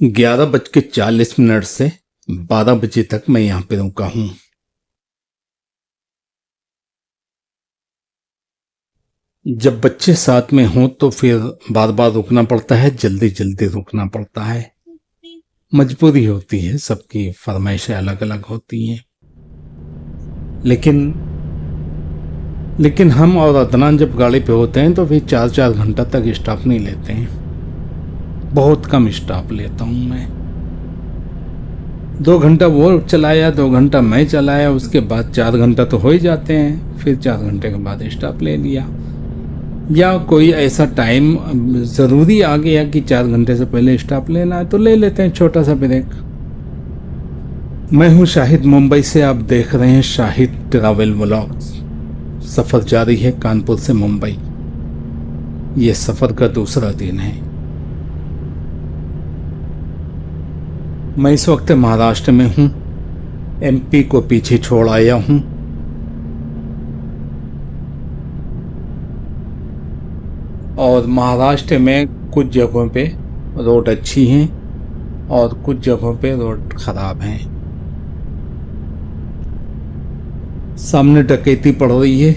11:40 से 12 बजे तक मैं यहाँ पे रुका हूँ। जब बच्चे साथ में हों तो फिर बार बार रुकना पड़ता है, जल्दी जल्दी रुकना पड़ता है। मजबूरी होती है, सबकी फरमाइशें अलग अलग होती हैं। लेकिन हम और अदनान जब गाड़ी पे होते हैं तो फिर 4-4 घंटा तक स्टॉप नहीं लेते हैं। बहुत कम स्टॉप लेता हूँ मैं। 2 घंटा वो चलाया, 2 घंटा मैं चलाया, उसके बाद 4 घंटा तो हो ही जाते हैं। फिर 4 घंटे के बाद स्टॉप ले लिया, या कोई ऐसा टाइम ज़रूरी आ गया कि 4 घंटे से पहले स्टॉप लेना है तो ले लेते हैं छोटा सा ब्रेक। मैं हूँ शाहिद, मुंबई से। आप देख रहे हैं शाहिद ट्रैवल व्लॉग्स। सफ़र जारी है कानपुर से मुंबई। ये सफ़र का दूसरा दिन है। मैं इस वक्त महाराष्ट्र में हूँ। एमपी को पीछे छोड़ आया हूँ। और महाराष्ट्र में कुछ जगहों पे रोड अच्छी हैं और कुछ जगहों पे रोड खराब हैं। सामने डकैती पड़ रही है।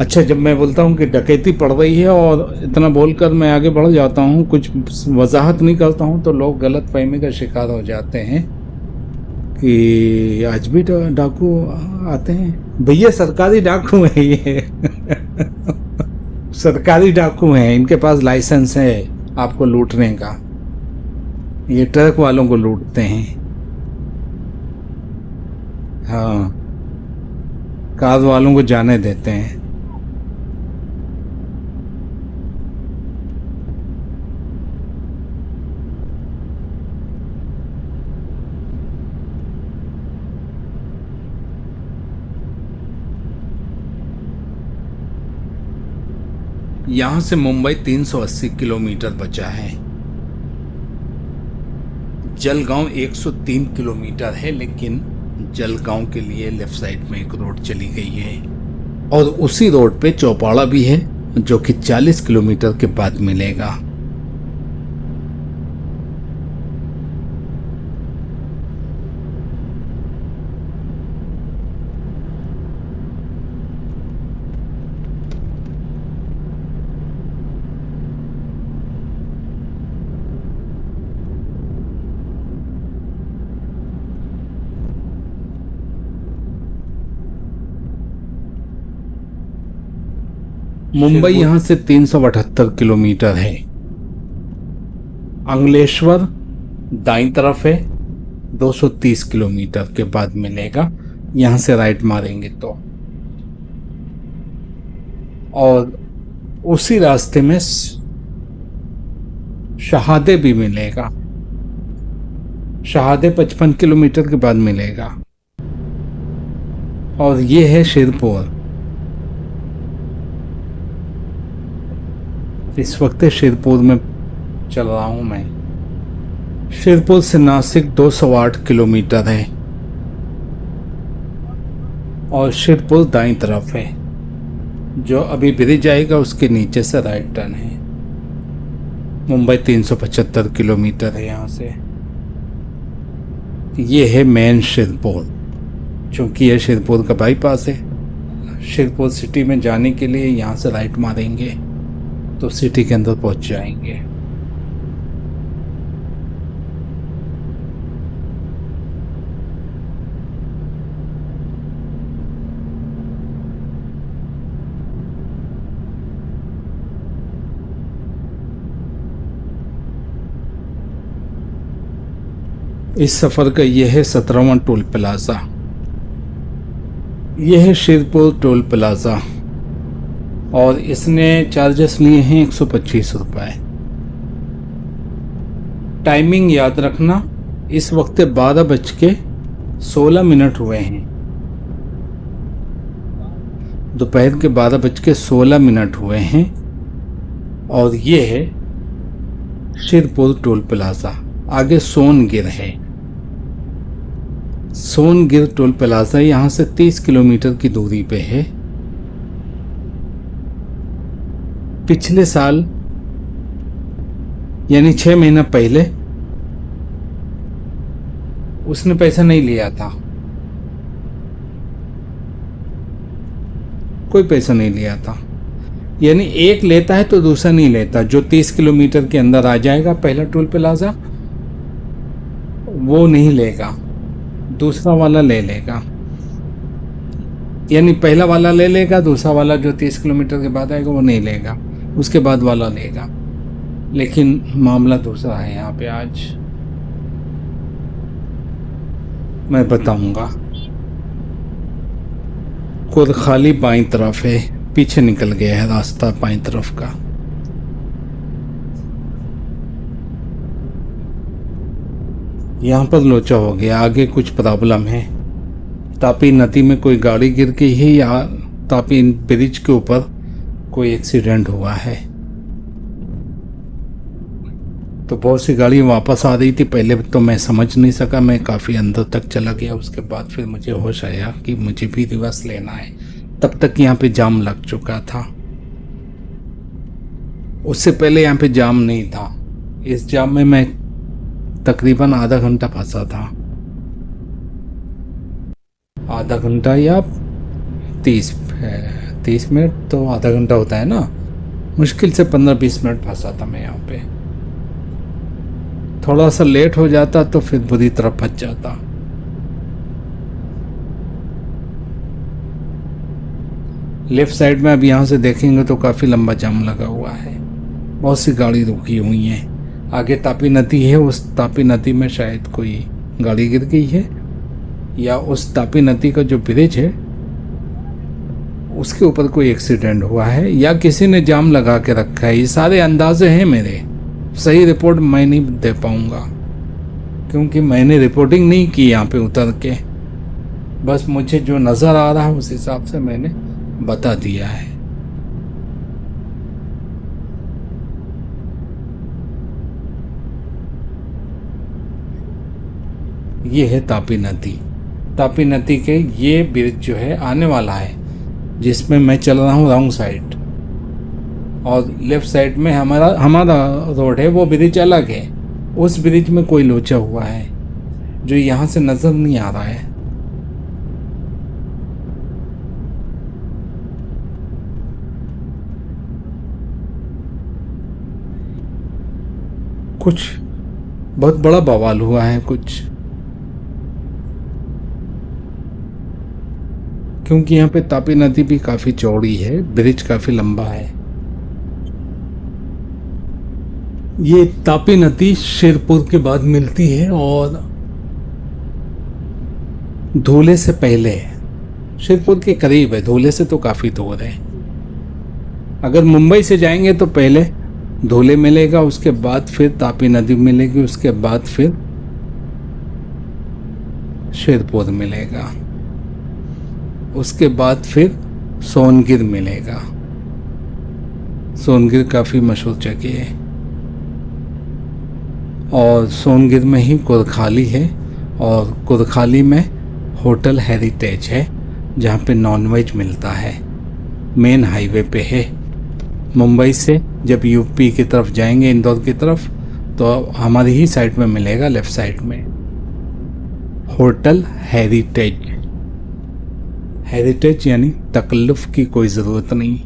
अच्छा, जब मैं बोलता हूँ कि डकैती पड़ रही है और इतना बोलकर मैं आगे बढ़ जाता हूँ, कुछ वजाहत नहीं करता हूँ, तो लोग गलत फहमी का शिकार हो जाते हैं कि आज भी डाकू आते हैं। भैया सरकारी डाकू हैं ये सरकारी डाकू हैं, इनके पास लाइसेंस है आपको लूटने का। ये ट्रक वालों को लूटते हैं। हाँ, कार वालों को जाने देते हैं। यहाँ से मुंबई 380 किलोमीटर बचा है। जलगांव 103 किलोमीटर है, लेकिन जलगांव के लिए लेफ्ट साइड में एक रोड चली गई है और उसी रोड पे चौपाड़ा भी है, जो कि 40 किलोमीटर के बाद मिलेगा। मुंबई यहाँ से 378 किलोमीटर है। अंकलेश्वर दाईं तरफ है, 230 किलोमीटर के बाद मिलेगा। यहाँ से राइट मारेंगे तो, और उसी रास्ते में शहादे भी मिलेगा। शहादे 55 किलोमीटर के बाद मिलेगा। और ये है शिरपुर। इस वक्त शिरपुर में चल रहा हूं मैं। शिरपुर से नासिक 208 किलोमीटर है और शिरपुर दाईं तरफ है। जो अभी ब्रिज आएगा उसके नीचे से राइट टर्न है। मुंबई 375 किलोमीटर है यहाँ से। ये है मेन शिरपुर। चूँकि यह शिरपुर का बाईपास है, शिरपुर सिटी में जाने के लिए यहाँ से राइट मारेंगे तो सिटी के अंदर पहुंच जाएंगे। इस सफर का यह है 17वां टोल प्लाजा। यह है शिरपुर टोल प्लाजा और इसने चार्जेस लिए हैं 125 रुपये। टाइमिंग याद रखना, इस वक्त 12:16 हुए हैं। दोपहर के 12:16 हुए हैं। और ये है शिरपुर टोल प्लाजा। आगे सोनगिर है। सोनगिर टोल प्लाजा यहाँ से 30 किलोमीटर की दूरी पे है। पिछले साल यानी 6 महीना पहले उसने पैसा नहीं लिया था, कोई पैसा नहीं लिया था। यानी एक लेता है तो दूसरा नहीं लेता। जो 30 किलोमीटर के अंदर आ जाएगा पहला टोल प्लाजा, वो नहीं लेगा, दूसरा वाला ले लेगा। यानी पहला वाला ले लेगा, दूसरा वाला जो 30 किलोमीटर के बाद आएगा वो नहीं लेगा, उसके बाद वाला लेगा। लेकिन मामला दूसरा है यहाँ पे। आज मैं बताऊंगा। खुद खाली बाईं तरफ है, पीछे निकल गया है रास्ता बाईं तरफ का। यहाँ पर लोचा हो गया, आगे कुछ प्रॉब्लम है। तापी नदी में कोई गाड़ी गिर गई है या तापी ब्रिज के ऊपर कोई एक्सीडेंट हुआ है। तो बहुत सी गाड़ी वापस आ रही थी। पहले तो मैं समझ नहीं सका, मैं काफ़ी अंदर तक चला गया। उसके बाद फिर मुझे होश आया कि मुझे भी रिवर्स लेना है। तब तक यहाँ पे जाम लग चुका था। उससे पहले यहाँ पे जाम नहीं था। इस जाम में मैं तकरीबन आधा घंटा फंसा था। आधा घंटा या 30 मिनट, तो आधा घंटा होता है ना। मुश्किल से 15-20 मिनट फंसा था मैं यहाँ पे। थोड़ा सा लेट हो जाता तो फिर बुरी तरह फंस जाता। लेफ्ट साइड में अब यहाँ से देखेंगे तो काफ़ी लंबा जाम लगा हुआ है, बहुत सी गाड़ी रुकी हुई हैं। आगे तापी नदी है, उस तापी नदी में शायद कोई गाड़ी गिर गई है, या उस तापी नदी का जो ब्रिज है उसके ऊपर कोई एक्सीडेंट हुआ है, या किसी ने जाम लगा के रखा है। ये सारे अंदाजे हैं मेरे। सही रिपोर्ट मैं नहीं दे पाऊँगा क्योंकि मैंने रिपोर्टिंग नहीं की यहाँ पे उतर के। बस मुझे जो नज़र आ रहा है उस हिसाब से मैंने बता दिया है। ये है तापी नदी। तापी नदी के ये ब्रिज जो है आने वाला है, जिसमें मैं चल रहा हूँ रॉन्ग साइड, और लेफ्ट साइड में हमारा रोड है, वो ब्रिज अलग है। उस ब्रिज में कोई लोचा हुआ है जो यहाँ से नज़र नहीं आ रहा है। कुछ बहुत बड़ा बवाल हुआ है कुछ, क्योंकि यहाँ पे तापी नदी भी काफ़ी चौड़ी है, ब्रिज काफ़ी लंबा है। ये तापी नदी शेरपुर के बाद मिलती है और धुले से पहले है। शेरपुर के करीब है, धुले से तो काफ़ी दूर है। अगर मुंबई से जाएंगे तो पहले धुले मिलेगा, उसके बाद फिर तापी नदी मिलेगी, उसके बाद फिर शेरपुर मिलेगा, उसके बाद फिर सोनगिर मिलेगा। सोनगिर काफ़ी मशहूर जगह है, और सोनगिर में ही कुरखाली है, और कुरखाली में होटल हेरिटेज है जहाँ पे नॉनवेज मिलता है। मेन हाईवे पे है। मुंबई से जब यूपी की तरफ जाएंगे, इंदौर की तरफ, तो हमारी ही साइड में मिलेगा, लेफ्ट साइड में, होटल हेरिटेज। हेरिटेज यानी तकल्लुफ़ की कोई ज़रूरत नहीं।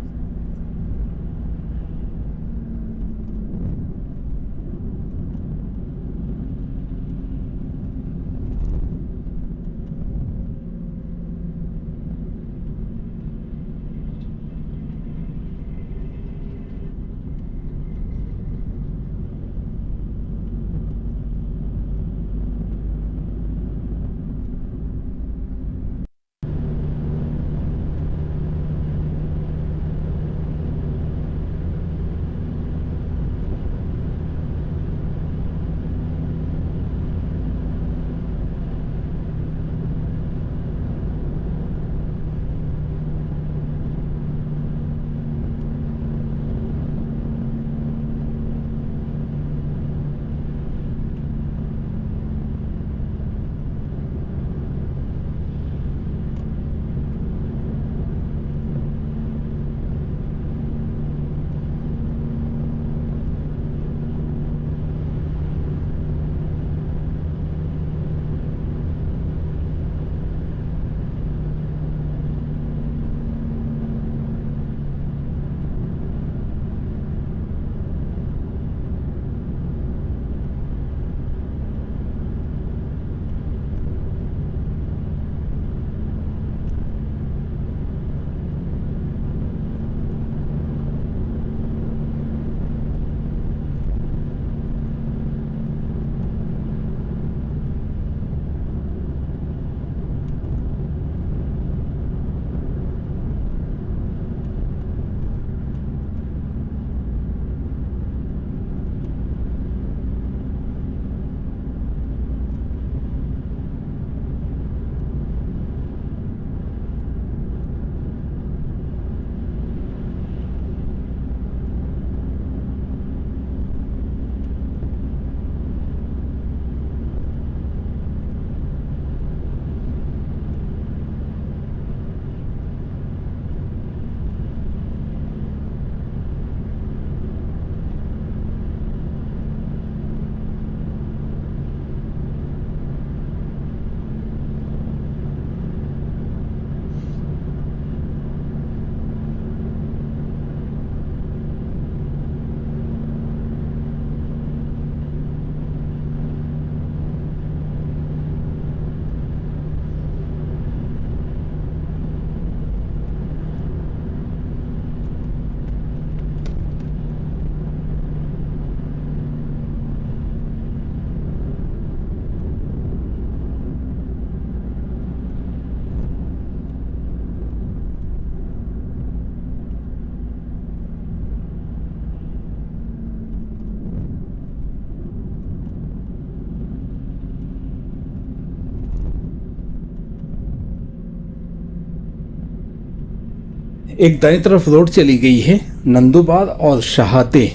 एक दाएं तरफ रोड चली गई है, नंदूबार और शहादे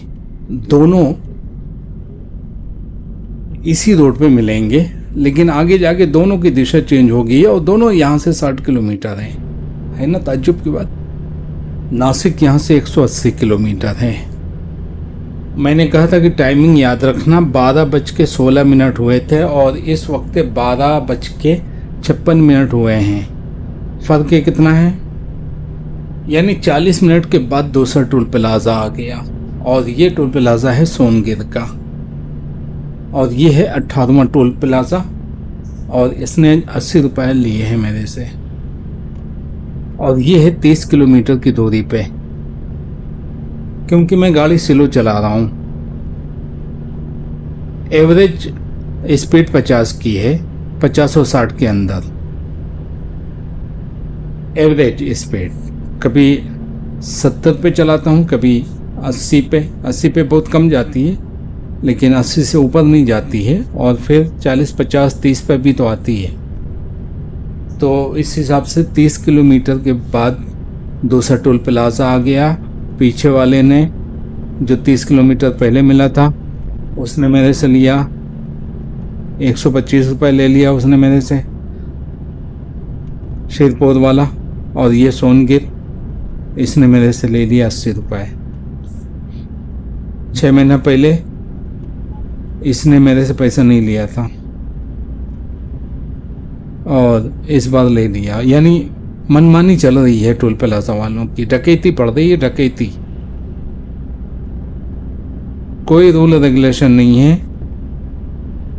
दोनों इसी रोड पे मिलेंगे, लेकिन आगे जाके दोनों की दिशा चेंज हो गई है और दोनों यहाँ से 60 किलोमीटर हैं। है ना ताज्जुब की बात। नासिक यहाँ से 180 किलोमीटर है। मैंने कहा था कि टाइमिंग याद रखना, 12:16 हुए थे और इस वक्त 12:56 हुए हैं। फ़र्क है कितना है, यानी 40 मिनट के बाद दूसरा टोल प्लाजा आ गया और ये टोल प्लाजा है सोनगिर का और ये है 18वां टोल प्लाजा और इसने 80 रुपये लिए हैं मेरे से और ये है 30 किलोमीटर की दूरी पे, क्योंकि मैं गाड़ी स्लो चला रहा हूँ। एवरेज स्पीड 50 की है, 50 और 60 के अंदर एवरेज स्पीड। कभी 70 पे चलाता हूँ, कभी 80 पे। 80 पे बहुत कम जाती है, लेकिन 80 से ऊपर नहीं जाती है और फिर 40, 50, 30 पे भी तो आती है। तो इस हिसाब से 30 किलोमीटर के बाद दूसरा टोल प्लाजा आ गया। पीछे वाले ने जो 30 किलोमीटर पहले मिला था उसने मेरे से लिया 125 रुपये ले लिया उसने मेरे से, शिरपुर वाला। और ये सोनगिर, इसने मेरे से ले लिया 80 रुपये। 6 महीना पहले इसने मेरे से पैसा नहीं लिया था और इस बार ले लिया। यानी मनमानी चल रही है टोल प्लाजा वालों की, डकैती पड़ रही है, डकैती। कोई रूल रेगुलेशन नहीं है,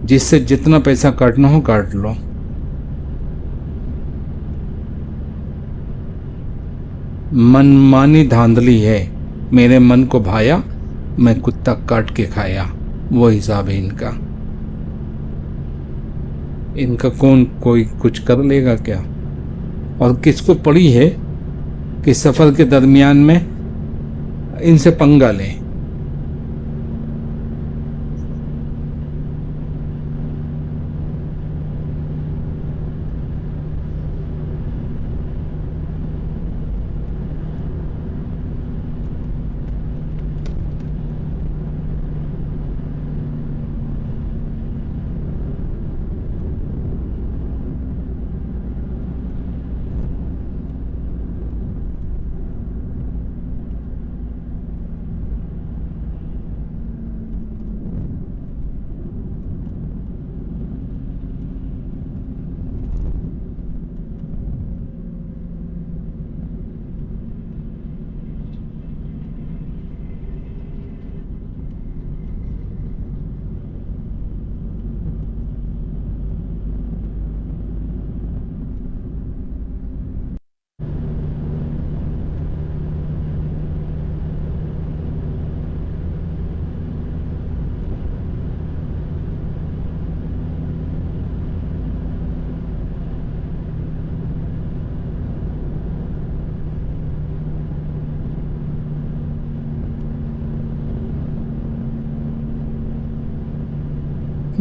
जिससे जितना पैसा काटना हो काट लो। मनमानी धांधली है। मेरे मन को भाया, मैं कुत्ता काट के खाया, वो हिसाब है इनका। इनका कौन कोई कुछ कर लेगा क्या? और किसको पड़ी है कि सफ़र के दरमियान में इनसे पंगा लें।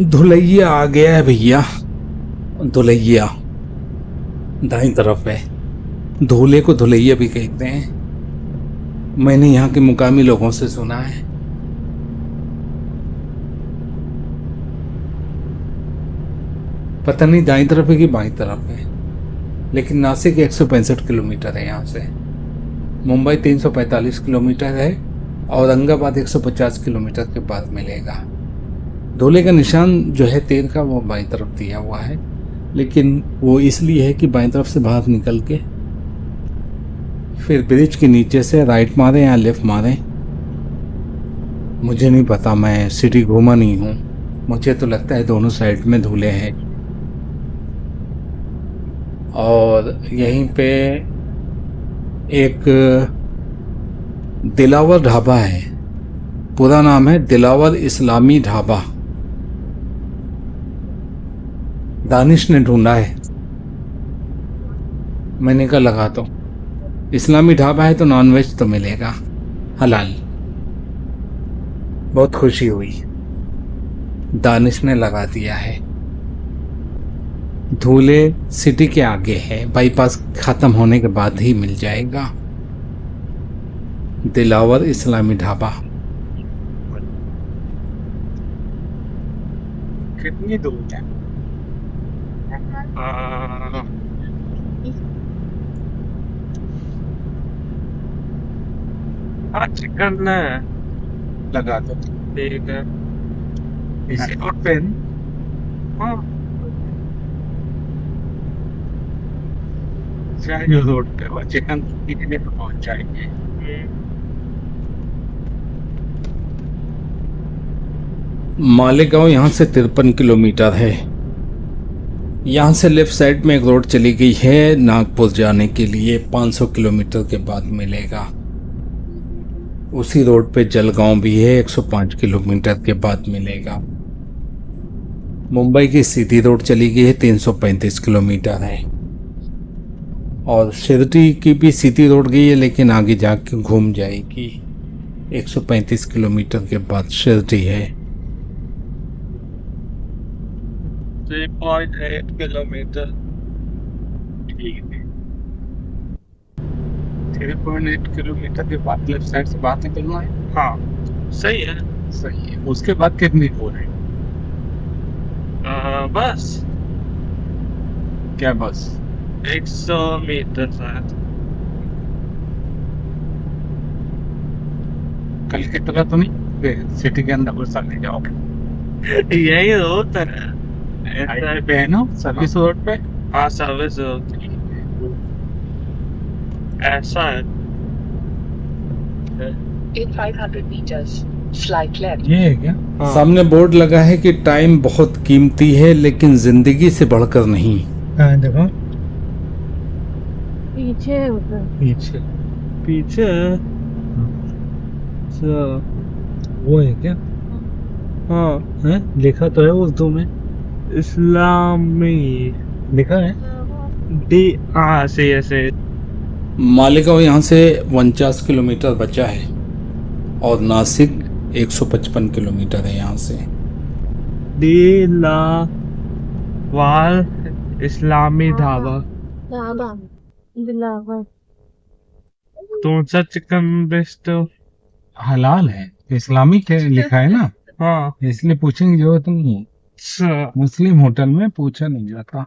धुलैया आ गया है भैया, धुलैया दाईं तरफ है। धूले को धुलैया भी कहते हैं, मैंने यहाँ के मुकामी लोगों से सुना है। पता नहीं दाईं तरफ है कि बाईं तरफ है, लेकिन नासिक 165 किलोमीटर है यहाँ से। मुंबई 345 किलोमीटर है, औरंगाबाद 150 किलोमीटर के बाद मिलेगा। धूले का निशान जो है तेल का, वो बाईं तरफ दिया हुआ है, लेकिन वो इसलिए है कि बाईं तरफ से बाहर निकल के फिर ब्रिज के नीचे से राइट मारे या लेफ्ट मारे। मुझे नहीं पता, मैं सिटी घूमा नहीं हूँ। मुझे तो लगता है दोनों साइड में धूले हैं। और यहीं पे एक दिलावर ढाबा है, पूरा नाम है दिलावर इस्लामी ढाबा। दानिश ने ढूंढा है, मैंने कहा लगा तो इस्लामी ढाबा है तो नॉनवेज तो मिलेगा, हलाल। बहुत खुशी हुई, दानिश ने लगा दिया है। धूले सिटी के आगे है, बाईपास खत्म होने के बाद ही मिल जाएगा। दिलावर इस्लामी ढाबा। कितनी दूर है? चिकन लगा दो। ठीक है, इसी रोड पे है ना? हाँ, चाहिए रोड पे वो चिकन कितने पे पहुंच जाएंगे। मालेगांव यहाँ से 53 किलोमीटर है। यहाँ से लेफ्ट साइड में एक रोड चली गई है नागपुर जाने के लिए, 500 किलोमीटर के बाद मिलेगा। उसी रोड पे जलगांव भी है, 105 किलोमीटर के बाद मिलेगा। मुंबई की सीधी रोड चली गई है, 335 किलोमीटर है। और शिरडी की भी सीधी रोड गई है, लेकिन आगे जाके घूम जाएगी। 135 किलोमीटर के बाद शिरडी है। 3.8 किलोमीटर। ठीक है, 3.8 किलोमीटर के बाद लेफ्ट साइड से बाहर निकलना है। हाँ, सही है। सही है, उसके बाद कितनी दूर है? बस। क्या बस? 100 मीटर शायद। कल की तरह तो नहीं सिटी के अंदर घुसा ले जाओगे? यही रोड है पे है ना, सर्विस रोड पे। हाँ, सर्विस रोड। ऐसा है। In 500 meters, slight left. ये है क्या? हाँ। सामने बोर्ड लगा है कि टाइम बहुत कीमती है, लेकिन जिंदगी से बढ़कर नहीं। हाँ, देखो पीछे उधर। पीछे। पीछे वो है क्या? हाँ है, लिखा तो है उर्दू में इस्लामी लिखा है। डी से ऐसे। मालेगांव यहाँ से 49 किलोमीटर बचा है और नासिक 155 किलोमीटर है यहाँ से। वाल इस्लामी ढाबा। ढाबा दिलावर। कौन सा चिकन बेस्ट? हलाल है, इस्लामिक है लिखा है ना। हाँ, इसलिए पूछने की जरूरत नहीं है। मुस्लिम होटल में पूछा नहीं जाता।